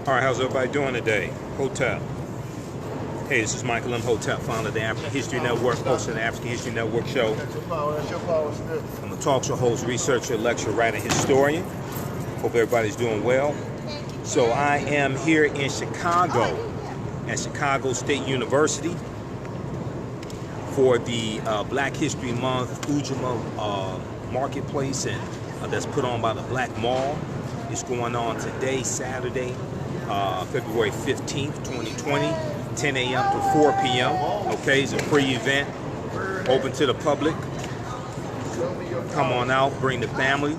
Alright, how's everybody doing today? Hotep. Hey, this is Michael Imhotep, founder of the African History Network, host of the African History Network show. I'm a talk show host, researcher, lecturer, writer, historian. Hope everybody's doing well. So I am here in Chicago at Chicago State University for the Black History Month Ujamaa marketplace, and that's put on by the Black Mall. It's going on today, Saturday, February 15th, 2020, 10 a.m. to 4 p.m. Okay, it's a free event, open to the public. Come on out, bring the family.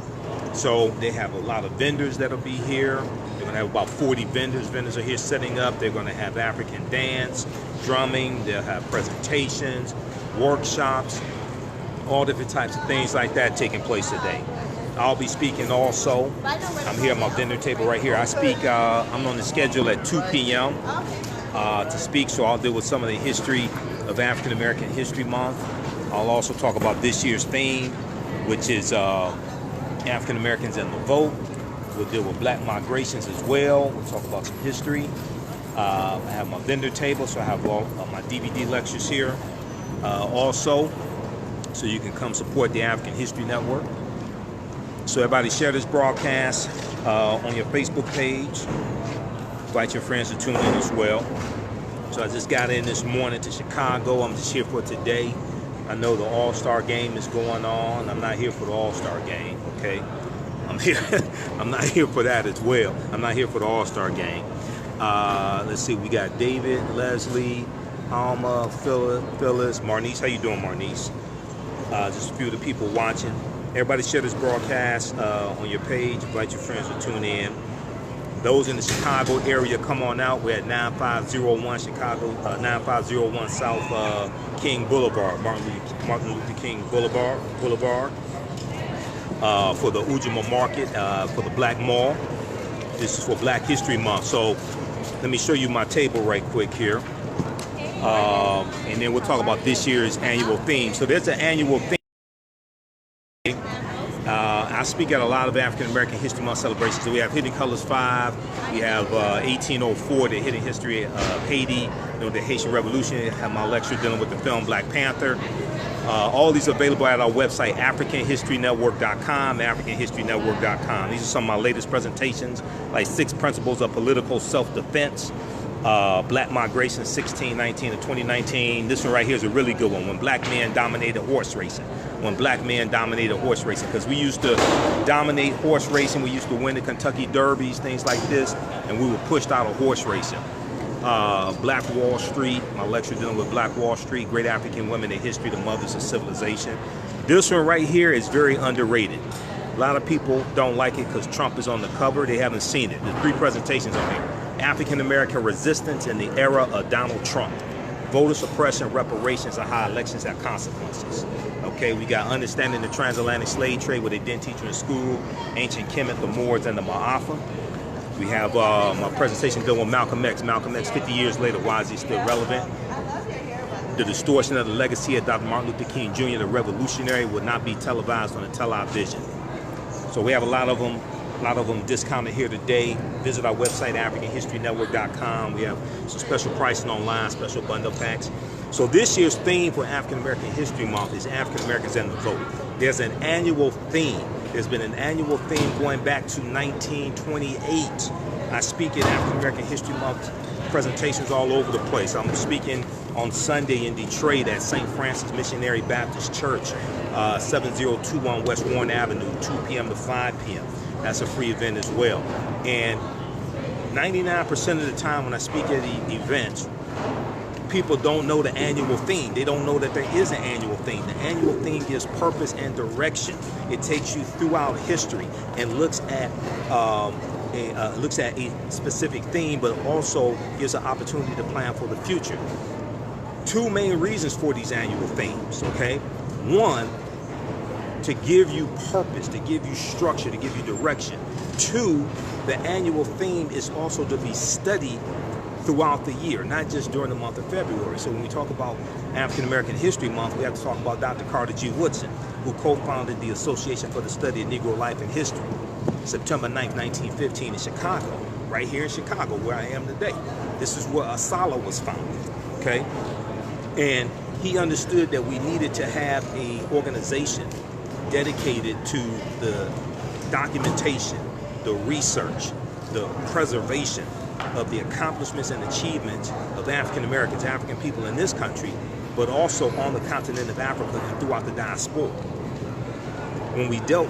So they have a lot of vendors that'll be here. They're gonna have about 40 vendors. Vendors are here setting up. They're gonna have African dance, drumming. They'll have presentations, workshops, all different types of things like that taking place today. I'll be speaking also. I'm here at my vendor table right here. I speak, I'm on the schedule at 2 p.m. To speak, so I'll deal with some of the history of African American History Month. I'll also talk about this year's theme, which is African Americans and the vote. We'll deal with black migrations as well. We'll talk about some history. I have my vendor table, so I have all my DVD lectures here also, so you can come support the African History Network. So everybody share this broadcast on your Facebook page. Invite your friends to tune in as well. So I just got in this morning to Chicago. I'm just here for today. I know the All-Star game is going on. I'm not here for the All-Star game, okay? I'm here. I'm not here for that as well. I'm not here for the All-Star game. Let's see. We got David, Leslie, Alma, Phyllis, Marnice. How you doing, Marnice? Just a few of the people watching. Everybody share this broadcast on your page. Invite your friends to tune in. Those in the Chicago area, come on out. We're at 9501 Chicago, 9501 South King Boulevard, Martin Luther King Boulevard, for the Ujamaa market, for the Black Mall. This is for Black History Month. So let me show you my table right quick here. And then we'll talk about this year's annual theme. So there's an annual theme. I speak at a lot of African American History Month celebrations. So we have Hidden Colors 5, we have 1804, the hidden history of Haiti, the Haitian Revolution. I have my lecture dealing with the film Black Panther. All these are available at our website, AfricanHistoryNetwork.com, AfricanHistoryNetwork.com. These are some of my latest presentations, like 6 Principles of Political Self-Defense, Black Migration 1619 to 2019. This one right here is a really good one. When black men dominated horse racing. When black men dominated horse racing, because we used to dominate horse racing. We used to win the Kentucky Derbies, things like this, and we were pushed out of horse racing. Black Wall Street, my lecture dealing with Black Wall Street, great African women in history, the mothers of civilization. This one right here is very underrated. A lot of people don't like it because Trump is on the cover. They haven't seen it. There's 3 presentations on here. African American resistance in the era of Donald Trump. Voter suppression, reparations, and how elections have consequences. Okay, we got understanding the transatlantic slave trade, what they didn't teach you in school, ancient Kemet, the Moors, and the Ma'afa. We have my presentation dealing with Malcolm X. Malcolm X, 50 years later, why is he still relevant? The distortion of the legacy of Dr. Martin Luther King Jr., the revolutionary, will not be televised on the television. So we have a lot of them discounted here today. Visit our website, AfricanHistoryNetwork.com. We have some special pricing online, special bundle packs. So this year's theme for African American History Month is African Americans and the vote. There's an annual theme. There's been an annual theme going back to 1928. I speak at African American History Month presentations all over the place. I'm speaking on Sunday in Detroit at St. Francis Missionary Baptist Church, 7021 West Warren Avenue, 2 p.m. to 5 p.m. That's a free event as well. And 99% of the time when I speak at events, people don't know the annual theme. They don't know that there is an annual theme. The annual theme gives purpose and direction. It takes you throughout history and looks at a specific theme, but also gives an opportunity to plan for the future. 2 main reasons for these annual themes, okay? One, to give you purpose, to give you structure, to give you direction. 2, the annual theme is also to be studied throughout the year, not just during the month of February. So when we talk about African American History Month, we have to talk about Dr. Carter G. Woodson, who co-founded the Association for the Study of Negro Life and History. September 9th, 1915 in Chicago, right here in Chicago, where I am today. This is where Asala was founded, okay? And he understood that we needed to have an organization dedicated to the documentation, the research, the preservation of the accomplishments and achievements of African Americans, African people in this country, but also on the continent of Africa and throughout the diaspora. When we deal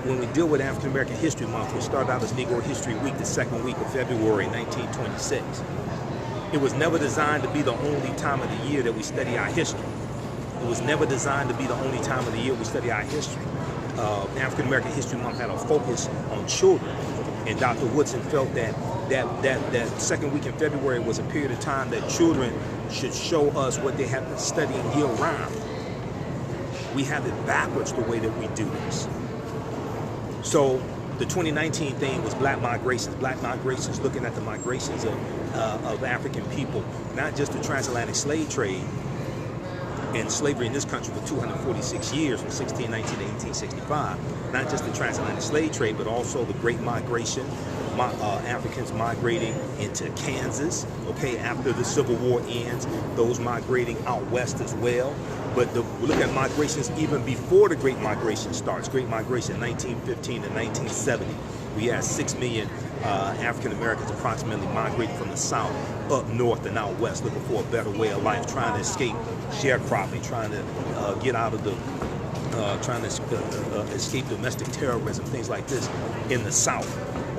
with African American History Month, we started out as Negro History Week, the second week of February 1926. It was never designed to be the only time of the year that we study our history. It was never designed to be the only time of the year we study our history. African American History Month had a focus on children, and Dr. Woodson felt that second week in February was a period of time that children should show us what they have been studying year-round. We have it backwards the way that we do this. So the 2019 theme was Black migrations. Black migrations, looking at the migrations of African people, not just the transatlantic slave trade. And slavery in this country for 246 years, from 1619 to 1865. Not just the transatlantic slave trade, but also the Great Migration, Africans migrating into Kansas, okay, after the Civil War ends, those migrating out west as well. But we look at migrations even before the Great Migration starts. Great Migration, 1915 to 1970. We had 6 million African Americans approximately migrating from the South up north and out west, looking for a better way of life, trying to escape sharecropping, trying to get out of the, trying to escape domestic terrorism, things like this in the South,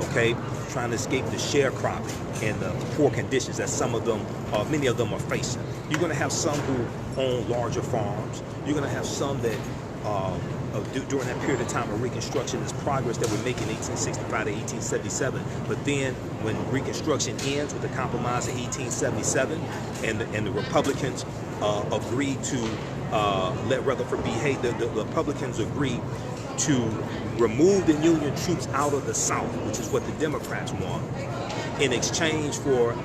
okay? Trying to escape the sharecropping and the poor conditions that some of them, many of them are facing. You're gonna have some who own larger farms. You're gonna have some that during that period of time of Reconstruction, this progress that we're making 1865 to 1877, but then when Reconstruction ends with the Compromise of 1877 and the Republicans agreed to let Rutherford B. Hayes, the Republicans agreed to remove the Union troops out of the South, which is what the Democrats want, in exchange for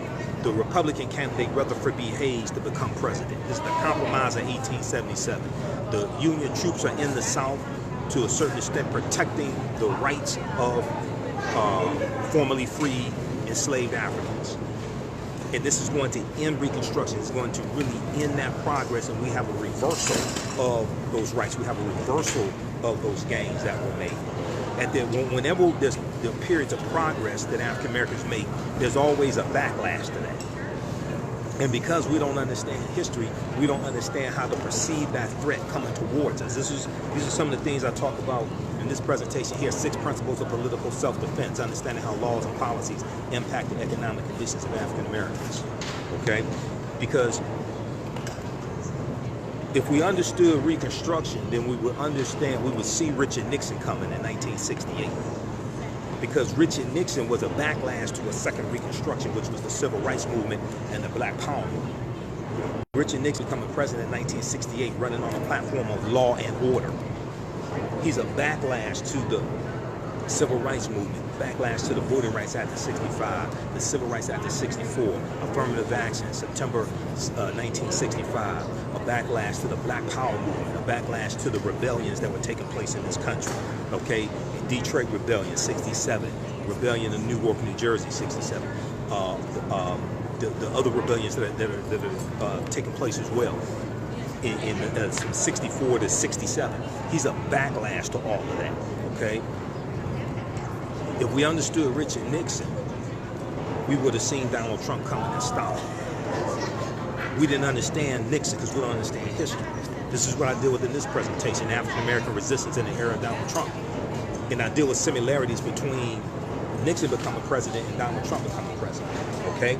the Republican candidate Rutherford B. Hayes to become president. This is the Compromise of 1877. The Union troops are in the South to a certain extent protecting the rights of formerly free enslaved Africans. And this is going to end Reconstruction. It's going to really end that progress, and we have a reversal of those rights. We have a reversal of those gains that were made. And then whenever there's the periods of progress that African Americans make, there's always a backlash to that. And because we don't understand history, we don't understand how to perceive that threat coming towards us. These are some of the things I talk about in this presentation here: 6 principles of political self-defense, understanding how laws and policies impact the economic conditions of African Americans. Okay? Because if we understood Reconstruction, then we would see Richard Nixon coming in 1968. Because Richard Nixon was a backlash to a second Reconstruction, which was the Civil Rights Movement and the Black Power movement. Richard Nixon becoming president in 1968, running on a platform of law and order. He's a backlash to the Civil Rights Movement, backlash to the Voting Rights Act of 65, the Civil Rights Act of 64, affirmative action, September 1965, a backlash to the Black Power movement, a backlash to the rebellions that were taking place in this country, okay? Detroit Rebellion, 67, rebellion in Newark, New Jersey, 67, the other rebellions that are taking place as well, from 64 to 67. He's a backlash to all of that, okay? If we understood Richard Nixon, we would have seen Donald Trump coming and stop him. We didn't understand Nixon because we don't understand history. This is what I deal with in this presentation: African American resistance in the era of Donald Trump. And I deal with similarities between Nixon becoming president and Donald Trump becoming president, okay?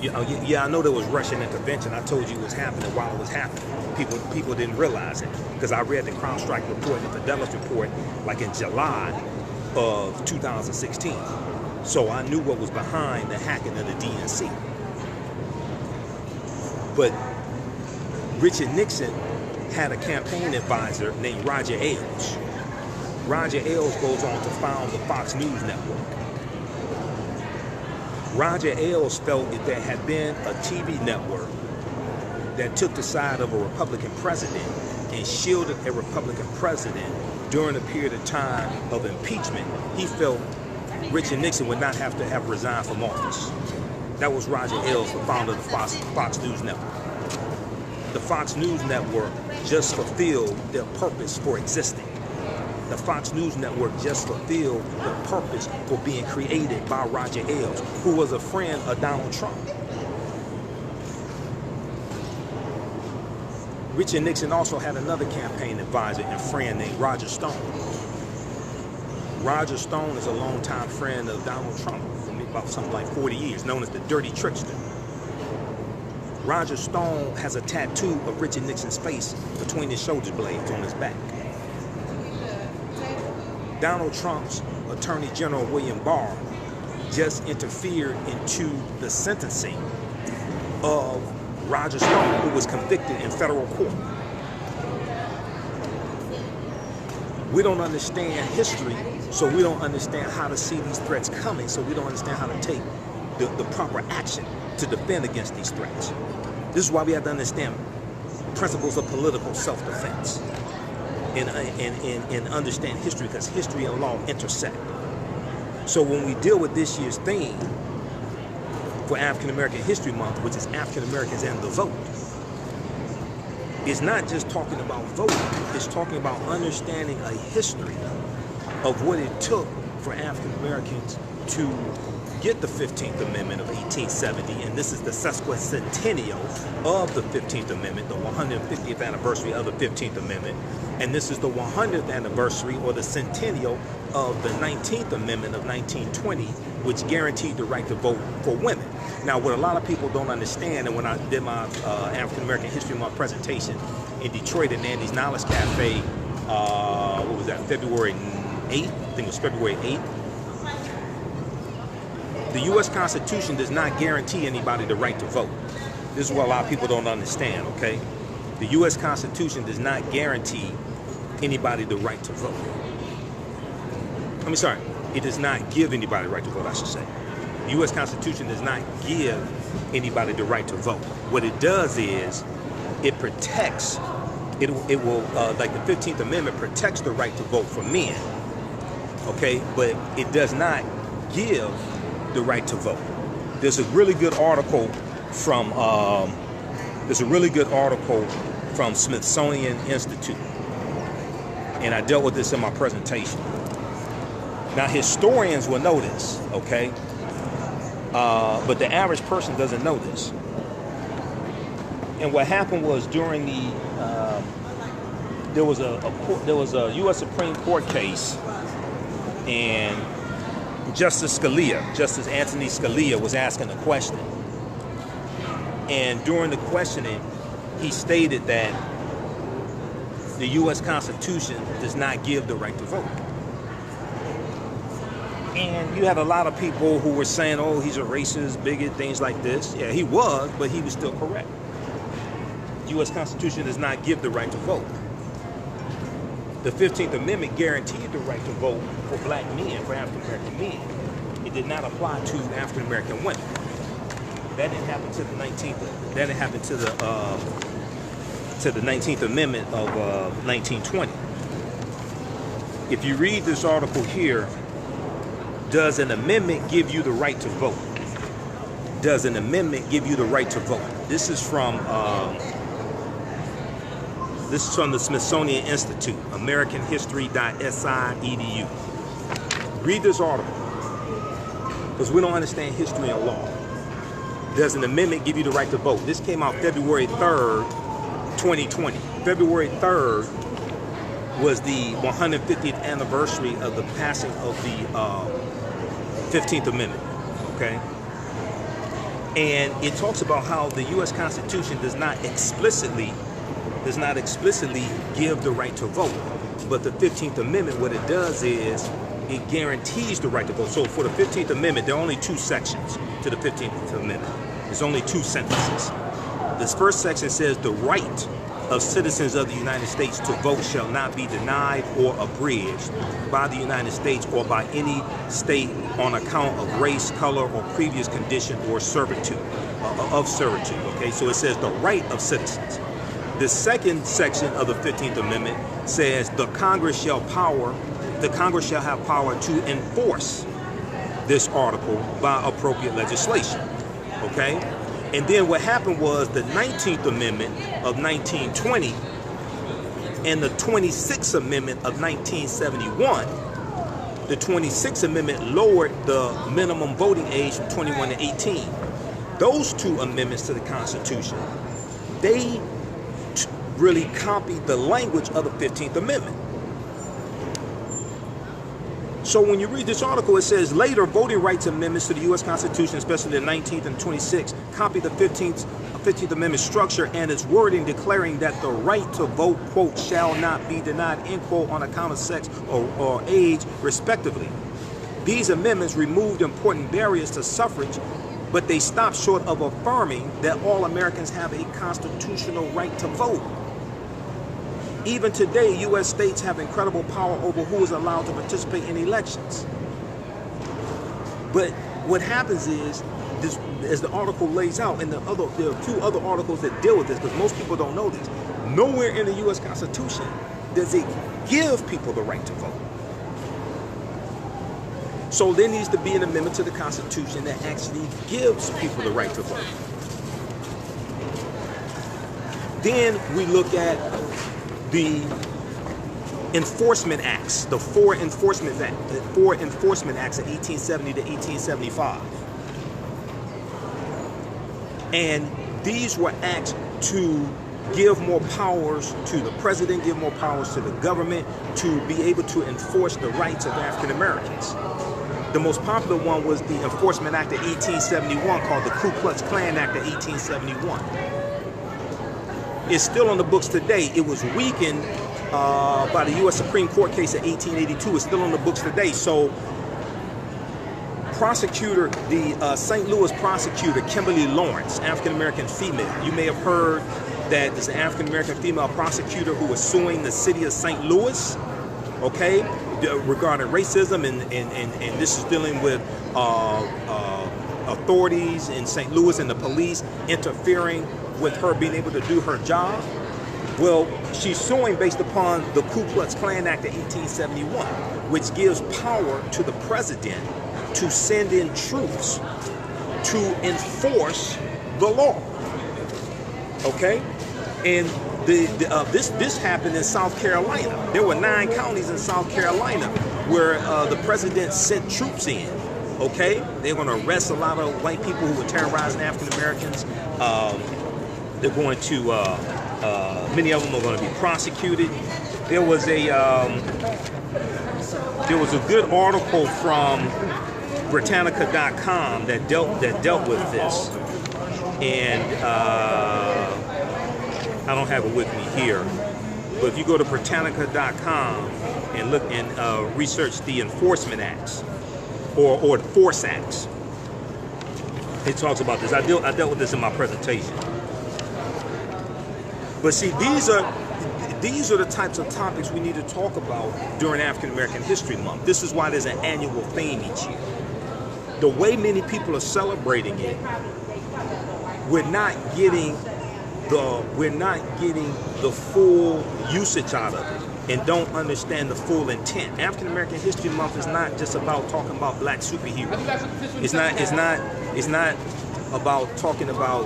Yeah, I know there was Russian intervention. I told you it was happening while it was happening. People didn't realize it because I read the CrowdStrike report and the Fidelis report like in July of 2016. So I knew what was behind the hacking of the DNC. But Richard Nixon had a campaign advisor named Roger Ailes. Roger Ailes goes on to found the Fox News Network. Roger Ailes felt that there had been a TV network that took the side of a Republican president and shielded a Republican president during a period of time of impeachment. He felt Richard Nixon would not have to have resigned from office. That was Roger Ailes, the founder of the Fox News Network. The Fox News Network just fulfilled their purpose for existing. The Fox News Network just fulfilled their purpose for being created by Roger Ailes, who was a friend of Donald Trump. Richard Nixon also had another campaign advisor and friend named Roger Stone. Roger Stone is a longtime friend of Donald Trump, about something like 40 years, known as the Dirty Trickster. Roger Stone has a tattoo of Richard Nixon's face between his shoulder blades on his back. Donald Trump's Attorney General William Barr just interfered into the sentencing of Roger Stone, who was convicted in federal court. We don't understand history, so we don't understand how to see these threats coming, so we don't understand how to take the proper action to defend against these threats. This is why we have to understand principles of political self-defense and understand history, because history and law intersect. So when we deal with this year's theme for African American History Month, which is African Americans and the vote, it's not just talking about voting, it's talking about understanding a history of what it took for African Americans to get the 15th Amendment of 1870, and this is the sesquicentennial of the 15th Amendment, the 150th anniversary of the 15th Amendment, and this is the 100th anniversary or the centennial of the 19th Amendment of 1920, which guaranteed the right to vote for women. Now, what a lot of people don't understand, and when I did my African American History Month presentation in Detroit at Andy's Knowledge Cafe, what was that, February 8th? I think it was February 8th. The U.S. Constitution does not guarantee anybody the right to vote. This is what a lot of people don't understand, okay? The U.S. Constitution does not guarantee anybody the right to vote. It does not give anybody the right to vote, I should say. The U.S. Constitution does not give anybody the right to vote. What it does is it protects, it will, like the 15th Amendment protects the right to vote for men, okay? But it does not give the right to vote. There's a really good article from Smithsonian Institute, and I dealt with this in my presentation. Now, historians will know this, okay? But the average person doesn't know this. And what happened was during the there was a U.S. Supreme Court case, and Justice Anthony Scalia was asking a question. And during the questioning, he stated that the U.S. Constitution does not give the right to vote. And you had a lot of people who were saying, oh, he's a racist, bigot, things like this. Yeah, he was, but he was still correct. The U.S. Constitution does not give the right to vote. The 15th Amendment guaranteed the right to vote for black men, for African American men. It did not apply to African American women. That didn't happen to the 19th. That didn't happen to the 19th Amendment of 1920. If you read this article here, does an amendment give you the right to vote? Does an amendment give you the right to vote? This is from the Smithsonian Institute, americanhistory.si.edu. Read this article, because we don't understand history and law. Does an amendment give you the right to vote? This came out February 3rd, 2020. February 3rd was the 150th anniversary of the passing of the 15th Amendment, okay? And it talks about how the U.S. Constitution does not explicitly give the right to vote. But the 15th Amendment, what it does is it guarantees the right to vote. So for the 15th Amendment, there are only two sections to the 15th Amendment. There's only two sentences. This first section says the right of citizens of the United States to vote shall not be denied or abridged by the United States or by any state on account of race, color, or previous condition or servitude, okay? So it says the right of citizens. The second section of the 15th Amendment says the Congress shall have power to enforce this article by appropriate legislation, okay? And then what happened was the 19th Amendment of 1920 and the 26th Amendment of 1971, the 26th Amendment lowered the minimum voting age from 21 to 18. Those two amendments to the Constitution, they really copied the language of the 15th Amendment. So when you read this article, it says later voting rights amendments to the U.S. Constitution, especially the 19th and 26th, copy the 15th Amendment structure and its wording declaring that the right to vote, quote, shall not be denied, end quote, on account of sex or age, respectively. These amendments removed important barriers to suffrage, but they stopped short of affirming that all Americans have a constitutional right to vote. Even today, U.S. states have incredible power over who is allowed to participate in elections. But what happens is, this, as the article lays out, and there are two other articles that deal with this, because most people don't know this. Nowhere in the U.S. Constitution does it give people the right to vote. So there needs to be an amendment to the Constitution that actually gives people the right to vote. Then we look at the enforcement acts, the four enforcement acts of 1870 to 1875. And these were acts to give more powers to the president, give more powers to the government, to be able to enforce the rights of African Americans. The most popular one was the Enforcement Act of 1871, called the Ku Klux Klan Act of 1871. It's still on the books today. It was weakened by the U.S. Supreme Court case of 1882. It's still on the books today. So prosecutor, the St. Louis prosecutor, Kimberly Lawrence, African-American female. You may have heard that there's an African-American female prosecutor who was suing the city of St. Louis, okay, regarding racism, and this is dealing with authorities in St. Louis and the police interfering with her being able to do her job. Well, she's suing based upon the Ku Klux Klan Act of 1871, which gives power to the president to send in troops to enforce the law. Okay, and this happened in South Carolina. There were 9 counties in South Carolina where the president sent troops in. Okay, they're going to arrest a lot of white people who were terrorizing African Americans. They're going to, many of them are going to be prosecuted. There was a good article from Britannica.com that dealt with this, and I don't have it with me here. But if you go to Britannica.com and look and research the enforcement acts or the force acts, it talks about this. I dealt with this in my presentation. But see, these are the types of topics we need to talk about during African American History Month. This is why there's an annual theme each year. The way many people are celebrating it, we're not getting the full usage out of it, and don't understand the full intent. African American History Month is not just about talking about black superheroes. It's not about talking about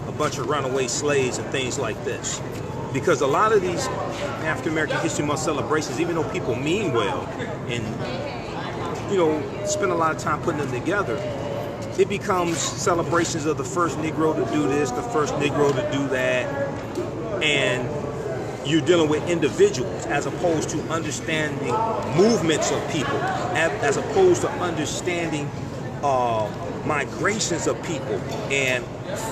a bunch of runaway slaves and things like this. Because a lot of these African American History Month celebrations, even though people mean well and spend a lot of time putting them together, it becomes celebrations of the first Negro to do this, the first Negro to do that, and you're dealing with individuals as opposed to understanding movements of people, as opposed to understanding migrations of people and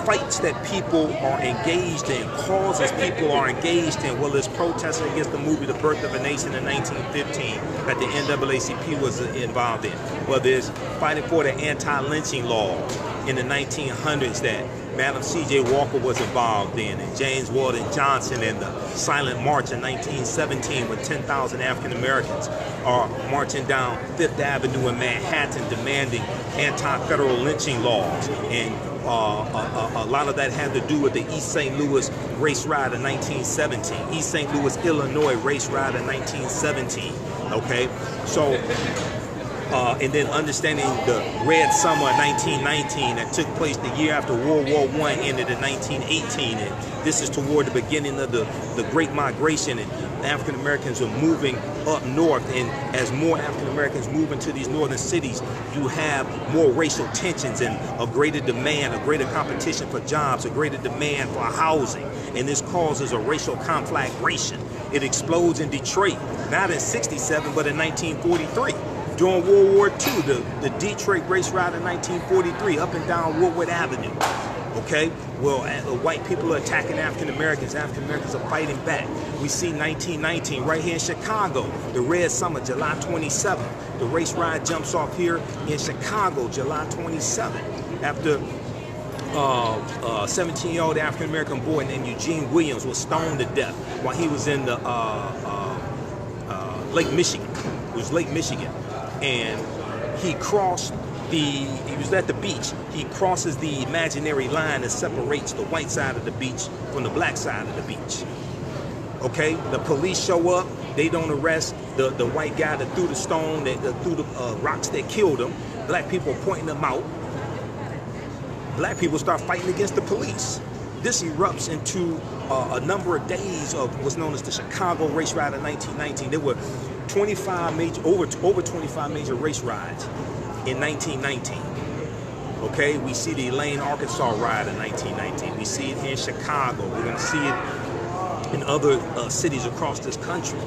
fights that people are engaged in, causes people are engaged in. Well, there's protesting against the movie The Birth of a Nation in 1915 that the NAACP was involved in. Well, there's fighting for the anti-lynching laws in the 1900s that Madam C.J. Walker was involved in, and James Weldon Johnson, and the Silent March in 1917 when 10,000 African Americans are marching down Fifth Avenue in Manhattan demanding anti-federal lynching laws. And a lot of that had to do with the East St. Louis race riot in 1917, East St. Louis, Illinois race riot in 1917. Okay, so and then understanding the Red Summer of 1919 that took place the year after World War I ended in 1918. And this is toward the beginning of the Great Migration, and African Americans are moving up north. And as more African Americans move into these northern cities, you have more racial tensions and a greater demand, a greater competition for jobs, a greater demand for housing. And this causes a racial conflagration. It explodes in Detroit, not in 67, but in 1943. During World War II, the Detroit race riot in 1943, up and down Woodward Avenue. Okay, well, white people are attacking African Americans. African Americans are fighting back. We see 1919 right here in Chicago, the Red Summer, July 27th. The race riot jumps off here in Chicago, July 27th, after a 17-year-old African American boy named Eugene Williams was stoned to death while he was in the Lake Michigan. It was Lake Michigan. And he was at the beach. He crosses the imaginary line that separates the white side of the beach from the black side of the beach. Okay, the police show up. They don't arrest the white guy that threw the stone, that threw the rocks that killed him. Black people pointing them out. Black people start fighting against the police. This erupts into a number of days of what's known as the Chicago race riot of 1919. There were 25 major, over 25 major race riots in 1919. Okay, we see the Elaine, Arkansas riot in 1919. We see it here in Chicago. We're going to see it in other cities across this country.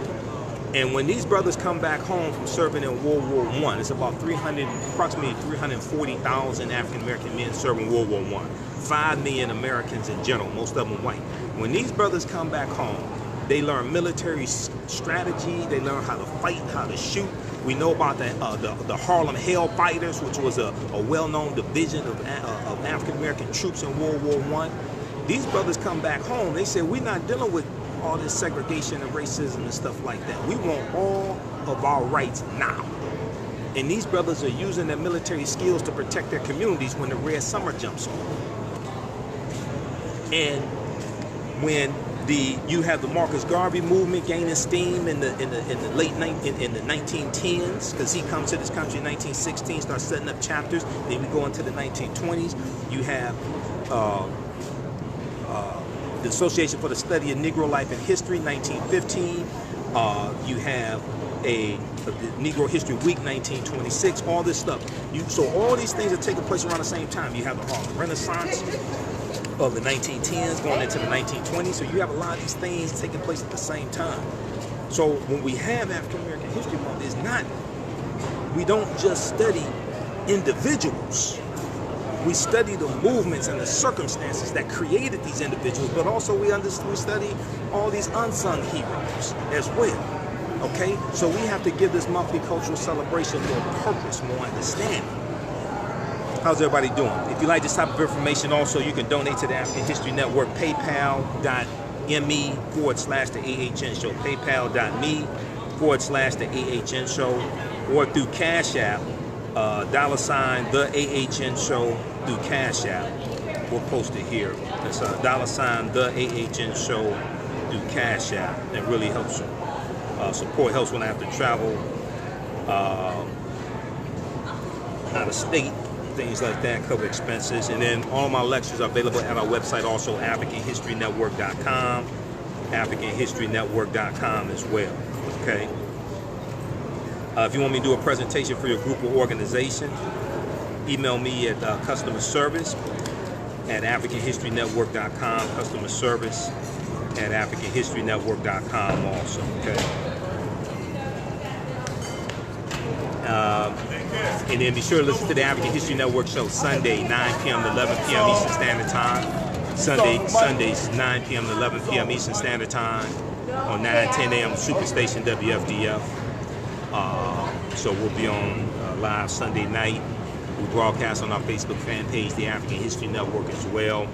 And when these brothers come back home from serving in World War I, it's about approximately 340,000 African American men serving World War I. 5 million Americans in general, most of them white. When these brothers come back home, they learn military strategy. They learn how to fight, how to shoot. We know about the Harlem Hellfighters, which was a well-known division of African American troops in World War I. These brothers come back home. They say, we're not dealing with all this segregation and racism and stuff like that. We want all of our rights now. And these brothers are using their military skills to protect their communities when the Red Summer jumps on. And when you have the Marcus Garvey movement gaining steam in the 1910s, because he comes to this country in 1916, starts setting up chapters. Then we go into the 1920s. You have the Association for the Study of Negro Life and History, 1915. You have the Negro History Week, 1926. All this stuff. So all these things are taking place around the same time. You have the Harlem Renaissance of the 1910s going into the 1920s. So you have a lot of these things taking place at the same time. So when we have African American History Month, we don't just study individuals. We study the movements and the circumstances that created these individuals, but also we study all these unsung heroes as well. Okay? So we have to give this monthly cultural celebration more purpose, more understanding. How's everybody doing? If you like this type of information, also you can donate to the African History Network, paypal.me/the AHN show, paypal.me/the AHN show, or through Cash App, $ the AHN show through Cash App. We'll post it here. It's $ the AHN show through Cash App. It really helps support, helps when I have to travel out of state. Things like that, cover expenses. And then all my lectures are available at our website, also AfricanHistoryNetwork.com, AfricanHistoryNetwork.com as well. Okay. If you want me to do a presentation for your group or organization, email me at customer service at AfricanHistoryNetwork.com, customer service at AfricanHistoryNetwork.com also. Okay. And then be sure to listen to the African History Network show Sunday, 9 p.m. to 11 p.m. Eastern Standard Time. Sundays, 9 p.m. to 11 p.m. Eastern Standard Time on 9-10 a.m. Superstation WFDF. So we'll be on live Sunday night. We broadcast on our Facebook fan page, the African History Network as well.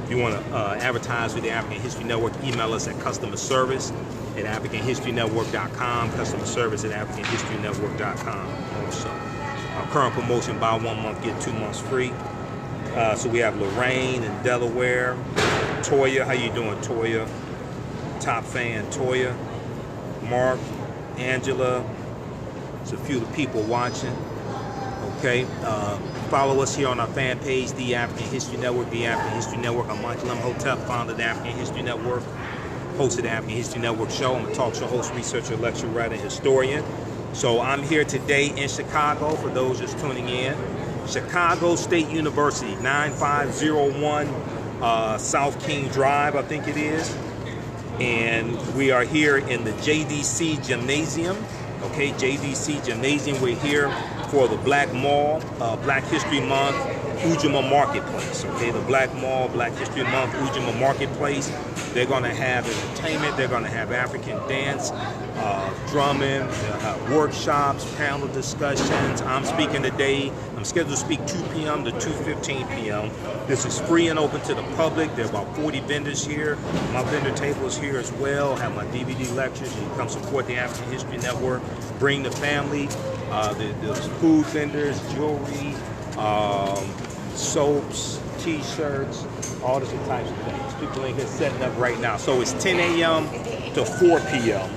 If you want to advertise with the African History Network, email us at customer service at AfricanHistoryNetwork.com, customer service at AfricanHistoryNetwork.com also. Our current promotion, buy 1 month, get 2 months free. So we have Lorraine in Delaware. Toya, how you doing, Toya? Top fan, Toya. Mark, Angela, There's a few of the people watching. Okay, follow us here on our fan page, The African History Network, The African History Network. I'm Michael Imhotep, founder of the African History Network, host of the African History Network show. I'm a talk show host, researcher, lecturer, writer, historian. So I'm here today in Chicago, for those just tuning in. Chicago State University, 9501 South King Drive, I think it is. And we are here in the JDC Gymnasium. Okay, JDC Gymnasium. We're here for the Black Mall, Black History Month, Ujamaa Marketplace. Okay, the Black Mall, Black History Month, Ujamaa Marketplace. They're going to have entertainment. They're going to have African dance, drumming, they'll have workshops, panel discussions. I'm speaking today. I'm scheduled to speak 2 p.m. to 2:15 p.m. This is free and open to the public. There are about 40 vendors here. My vendor table is here as well. I have my DVD lectures. You can come support the African History Network. Bring the family. There's food vendors, jewelry, soaps, t-shirts, all different types of things. People in here setting up right now. So it's 10 a.m. to 4 p.m.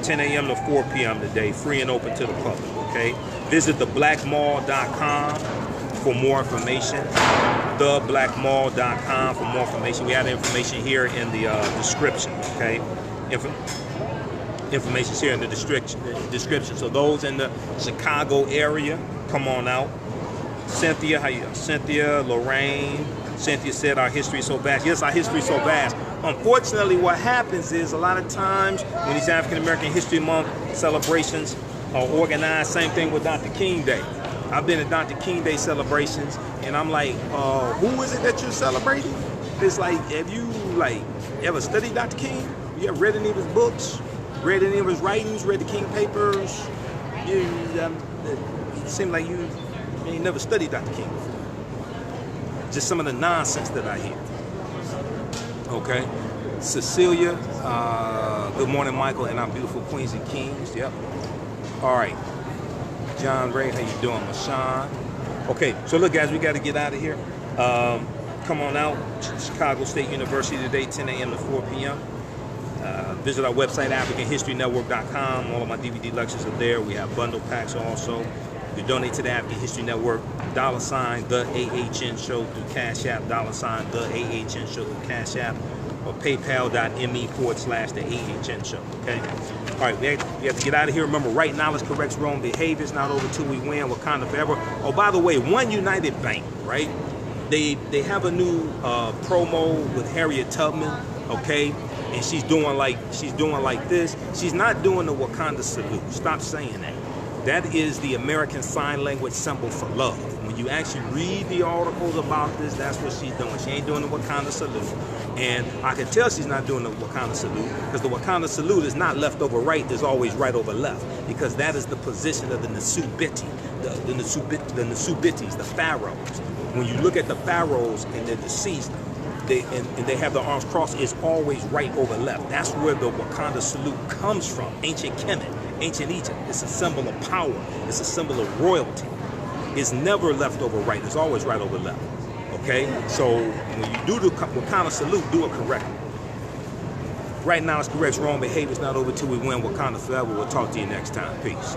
10 a.m. to 4 p.m. today, free and open to the public, okay? Visit theblackmall.com for more information. Theblackmall.com for more information. We have the information here in the description, okay? Information's here in the description. So those in the Chicago area, come on out. Cynthia, how you doing? Cynthia, Lorraine. Cynthia said our history is so vast. Yes, our history is so vast. Unfortunately, what happens is a lot of times when these African American History Month celebrations are organized, same thing with Dr. King Day. I've been at Dr. King Day celebrations, and I'm like, who is it that you're celebrating? It's like, have you ever studied Dr. King? You ever read any of his books? Read any of his writings? Read the King papers? It seemed like you ain't never studied Dr. King before. Just some of the nonsense that I hear. Okay, Cecilia, good morning, Michael, and our beautiful queens and kings. Yep. All right, John Ray, how you doing, Mashawn? Okay, so look, guys, we got to get out of here. Come on out, Chicago State University today, 10 a.m. to 4 p.m. Visit our website, AfricanHistoryNetwork.com. All of my DVD lectures are there. We have bundle packs also. You donate to the African History Network, $, the AHN Show through Cash App, $, the AHN Show through Cash App, or PayPal.me/the AHN Show. Okay. All right, we have to get out of here. Remember, right knowledge corrects wrong behavior. It's not over till we win. Wakanda forever. Oh, by the way, One United Bank, right? They have a new promo with Harriet Tubman. Okay. And she's doing like this. She's not doing the Wakanda salute. Stop saying that. That is the American Sign Language symbol for love. When you actually read the articles about this, that's what she's doing. She ain't doing the Wakanda salute. And I can tell she's not doing the Wakanda salute because the Wakanda salute is not left over right, it's always right over left. Because that is the position of the Nasubiti, the Nasubitis, the pharaohs. When you look at the pharaohs and they're deceased, they have their arms crossed, it's always right over left. That's where the Wakanda salute comes from. Ancient Kemet, ancient Egypt. It's a symbol of power. It's a symbol of royalty. It's never left over right. It's always right over left. Okay? So when you do the Wakanda salute, do it correctly. Right now it's correct. Wrong behavior is not over till we win. Wakanda forever. We'll talk to you next time. Peace.